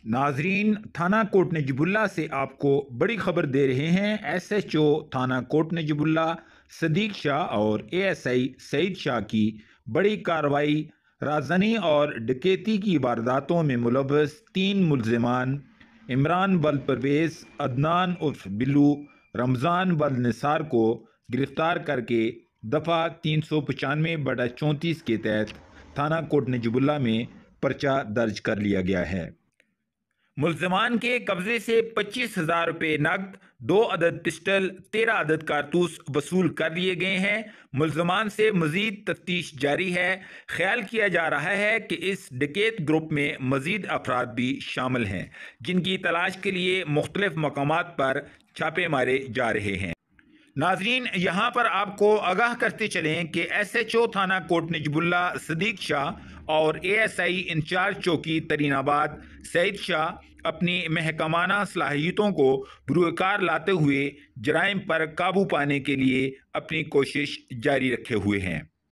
नाजरीन, थाना कोट नजीबुल्ला से आपको बड़ी खबर दे रहे हैं। SHO थाना कोट नजीबुल्ला सदीक शाह और ASI सईद शाह की बड़ी कार्रवाई। राजधानी और डकैती की वारदातों में मुलव्वस 3 मुल्ज़िमान इमरान बल परवेज़, अदनान उर्फ बिल्लू, रमज़ान बल निसार को गिरफ्तार करके दफ़ा 395/34 के तहत थाना कोट नजीबुल्ला में पर्चा दर्ज कर लिया गया है। मुल्ज़िमान के कब्जे से 25,000 रुपये नकद, 2 अदद पिस्टल, 13 अदद कारतूस वसूल कर लिए गए हैं। मुल्ज़िमान से मज़ीद तफ्तीश जारी है। ख्याल किया जा रहा है कि इस डकैत ग्रुप में मज़ीद अफराद भी शामिल हैं, जिनकी तलाश के लिए मुख्तलिफ मकामात पर छापे मारे जा रहे हैं। नाजरीन, यहाँ पर आपको आगाह करते चलें कि SHO थाना कोट नजीबुल्ला सदीक शाह और ASI इंचार्ज चौकी तरीनाबाद सईद शाह अपनी महकमाना सलाहियतों को बुरुकार लाते हुए जराइम पर काबू पाने के लिए अपनी कोशिश जारी रखे हुए हैं।